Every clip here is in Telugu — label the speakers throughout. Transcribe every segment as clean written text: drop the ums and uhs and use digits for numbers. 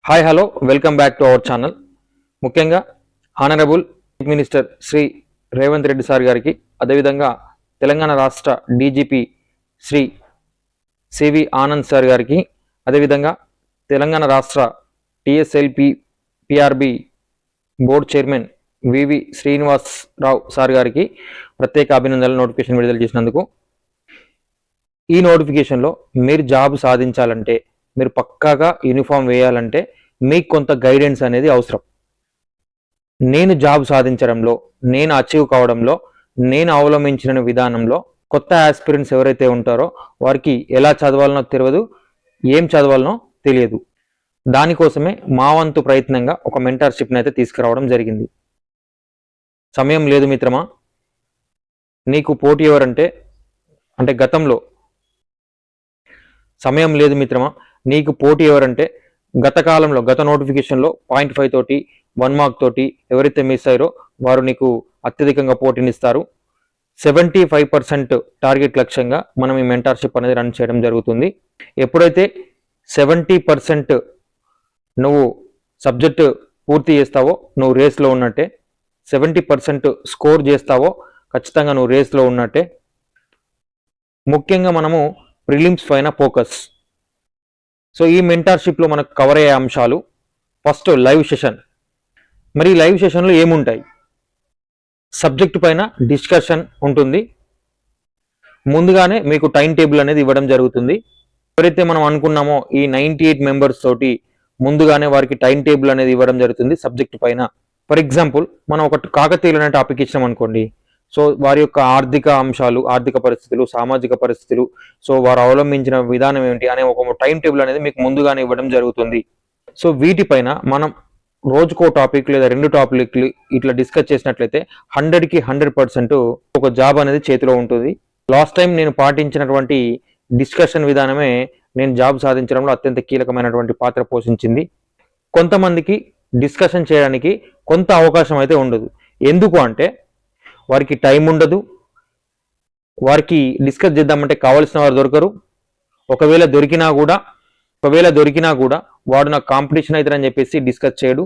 Speaker 1: Hi hello welcome back to our channel. ముఖ్యంగా honourable chief minister Shri Revanth Reddy sir గారికి, అదేవిధంగా తెలంగాణ రాష్ట్ర డీజీపీ శ్రీ సివి ఆనంద్ సార్ గారికి, అదేవిధంగా తెలంగాణ రాష్ట్ర TSLP PRB board chairman VV Srinivas Rao sir గారికి ప్రత్యేక అభినందనలు నోటిఫికేషన్ విడుదల చేసినందుకు. ఈ నోటిఫికేషన్లో మీరు జాబ్ సాధించాలంటే, మీరు పక్కాగా యూనిఫామ్ వేయాలంటే మీకు కొంత గైడెన్స్ అనేది అవసరం. నేను జాబ్ సాధించడంలో, నేను అచీవ్ కావడంలో, నేను అవలంబించిన విధానంలో కొత్త ఆస్పిరెంట్స్ ఎవరైతే ఉంటారో వారికి ఎలా చదవాలనో తెలియదు, ఏం చదవాలనో తెలియదు. దానికోసమే మా వంతు ప్రయత్నంగా ఒక మెంటర్షిప్ని అయితే తీసుకురావడం జరిగింది. సమయం లేదు మిత్రమా, నీకు పోటీ ఎవరంటే గతంలో సమయం లేదు మిత్రమా, నీకు పోటీ ఎవరంటే గత కాలంలో గత నోటిఫికేషన్లో 0.5 తోటి 1 మార్క్ తోటి ఎవరైతే మిస్ అయ్యారో వారు నీకు అత్యధికంగా పోటీనిస్తారు. 75% టార్గెట్ లక్ష్యంగా మనం ఈ మెంటర్షిప్ అనేది రన్ చేయడం జరుగుతుంది. ఎప్పుడైతే 70% నువ్వు సబ్జెక్టు పూర్తి చేస్తావో నువ్వు రేస్లో ఉన్నట్టే, 70% స్కోర్ చేస్తావో ఖచ్చితంగా నువ్వు రేస్లో ఉన్నట్టే. ముఖ్యంగా మనము ప్రిలిమ్స్ పైన ఫోకస్. సో ఈ మెంటర్షిప్లో మనకు కవర్ అయ్యే అంశాలు, ఫస్ట్ లైవ్ సెషన్. మరి లైవ్ సెషన్లో ఏముంటాయి? సబ్జెక్ట్ పైన డిస్కషన్ ఉంటుంది. ముందుగానే మీకు టైం టేబుల్ అనేది ఇవ్వడం జరుగుతుంది. ఎవరైతే మనం అనుకున్నామో ఈ 98 మెంబర్స్ తోటి ముందుగానే వారికి టైం టేబుల్ అనేది ఇవ్వడం జరుగుతుంది సబ్జెక్ట్ పైన. ఫర్ ఎగ్జాంపుల్ మనం ఒక కాకతీయులు అనే టాపిక్ ఇచ్చాం అనుకోండి, సో వారి యొక్క ఆర్థిక అంశాలు, ఆర్థిక పరిస్థితులు, సామాజిక పరిస్థితులు, సో వారు అవలంబించిన విధానం ఏమిటి అనే ఒక టైం టేబుల్ అనేది మీకు ముందుగానే ఇవ్వడం జరుగుతుంది. సో వీటిపైన మనం రోజుకో టాపిక్ లేదా 2 టాపిక్లు ఇట్లా డిస్కస్ చేసినట్లయితే 100కి 100% ఒక జాబ్ అనేది చేతిలో ఉంటుంది. లాస్ట్ టైం నేను పాటించినటువంటి డిస్కషన్ విధానమే నేను జాబ్ సాధించడంలో అత్యంత కీలకమైనటువంటి పాత్ర పోషించింది. కొంతమందికి డిస్కషన్ చేయడానికి కొంత అవకాశం అయితే ఉండదు. ఎందుకు అంటే వారికి టైం ఉండదు, వారికి డిస్కస్ చేద్దామంటే కావాల్సిన వారు దొరకరు. ఒకవేళ దొరికినా కూడా వాడు నాకు కాంపిటీషన్ అవుతారని చెప్పేసి డిస్కస్ చేయడు.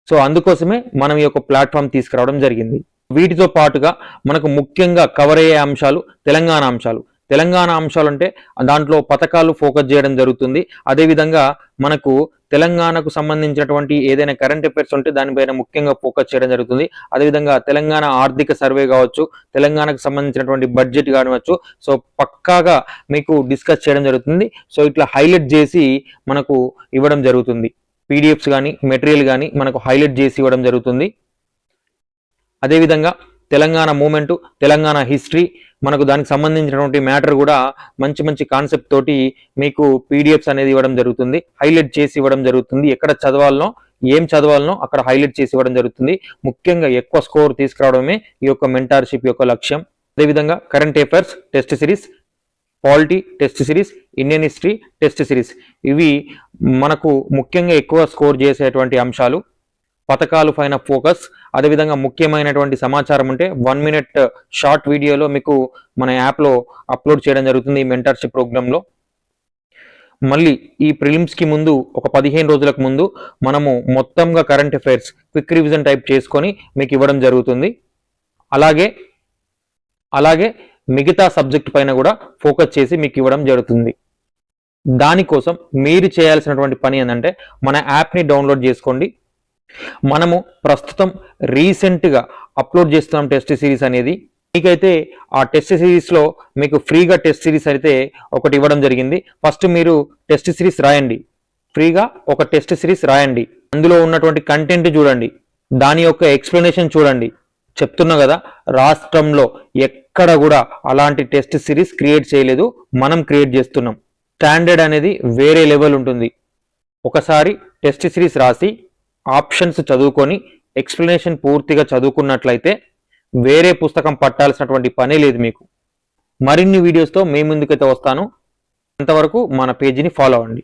Speaker 1: సో అందుకోసమే మనం ఈ యొక్క ప్లాట్ఫామ్ తీసుకురావడం జరిగింది. వీటితో పాటుగా మనకు ముఖ్యంగా కవర్ అయ్యే అంశాలు తెలంగాణ అంశాలు అంటే దాంట్లో పథకాలు ఫోకస్ చేయడం జరుగుతుంది. అదేవిధంగా మనకు తెలంగాణకు సంబంధించినటువంటి ఏదైనా కరెంట్ అఫైర్స్ ఉంటే దానిపైన ముఖ్యంగా ఫోకస్ చేయడం జరుగుతుంది. అదేవిధంగా తెలంగాణ ఆర్థిక సర్వే కావచ్చు, తెలంగాణకు సంబంధించినటువంటి బడ్జెట్ కావచ్చు, సో పక్కాగా మీకు డిస్కస్ చేయడం జరుగుతుంది. సో ఇట్లా హైలైట్ చేసి మనకు ఇవ్వడం జరుగుతుంది. పీడిఎఫ్స్ కానీ మెటీరియల్ కానీ మనకు హైలైట్ చేసి ఇవ్వడం జరుగుతుంది. అదేవిధంగా తెలంగాణ మూమెంటు, తెలంగాణ హిస్టరీ, మనకు దానికి సంబంధించినటువంటి మ్యాటర్ కూడా మంచి కాన్సెప్ట్ తోటి మీకు పీడిఎఫ్స్ అనేది ఇవ్వడం జరుగుతుంది, హైలైట్ చేసి ఇవ్వడం జరుగుతుంది. ఎక్కడ చదవాలనో, ఏం చదవాలనో అక్కడ హైలైట్ చేసి ఇవ్వడం జరుగుతుంది. ముఖ్యంగా ఎక్కువ స్కోర్ తీసుకురావడమే ఈ యొక్క మెంటర్షిప్ యొక్క లక్ష్యం. అదేవిధంగా current affairs test series, polity test series, Indian history test series, ఇవి మనకు ముఖ్యంగా ఎక్కువ స్కోర్ చేసేటువంటి అంశాలు. పథకాలు పైన ఫోకస్, అదేవిధంగా ముఖ్యమైనటువంటి సమాచారం ఉంటే 1 మినిట్ షార్ట్ వీడియోలో మీకు మన యాప్లో అప్లోడ్ చేయడం జరుగుతుంది ఈ మెంటర్షిప్ ప్రోగ్రాంలో. మళ్ళీ ఈ ప్రిలిమ్స్కి ముందు ఒక 15 రోజులకు ముందు మనము మొత్తంగా current affairs quick revision type చేసుకొని మీకు ఇవ్వడం జరుగుతుంది. అలాగే మిగతా సబ్జెక్ట్ పైన కూడా ఫోకస్ చేసి మీకు ఇవ్వడం జరుగుతుంది. దానికోసం మీరు చేయాల్సినటువంటి పని ఏంటంటే మన యాప్ని డౌన్లోడ్ చేసుకోండి. మనము ప్రస్తుతం రీసెంట్గా అప్లోడ్ చేస్తున్నాం టెస్ట్ సిరీస్ అనేది. మీకైతే ఆ టెస్ట్ సిరీస్లో మీకు ఫ్రీగా టెస్ట్ సిరీస్ అయితే ఒకటి ఇవ్వడం జరిగింది. ఫస్ట్ మీరు టెస్ట్ సిరీస్ రాయండి, ఫ్రీగా ఒక టెస్ట్ సిరీస్ రాయండి. అందులో ఉన్నటువంటి కంటెంట్ చూడండి, దాని యొక్క ఎక్స్ప్లెనేషన్ చూడండి. చెప్తున్నా కదా, రాష్ట్రంలో ఎక్కడ కూడా అలాంటి టెస్ట్ సిరీస్ క్రియేట్ చేయలేదు, మనం క్రియేట్ చేస్తున్నాం. స్టాండర్డ్ అనేది వేరే లెవెల్ ఉంటుంది. ఒకసారి టెస్ట్ సిరీస్ రాసి ఆప్షన్స్ చదువుకొని ఎక్స్ప్లెనేషన్ పూర్తిగా చదువుకున్నట్లయితే వేరే పుస్తకం పట్టాల్సినటువంటి పనే లేదు మీకు. మరిన్ని వీడియోస్తో మీ ముందుకైతే వస్తాను. అంతవరకు మన పేజీని ఫాలో అవ్వండి.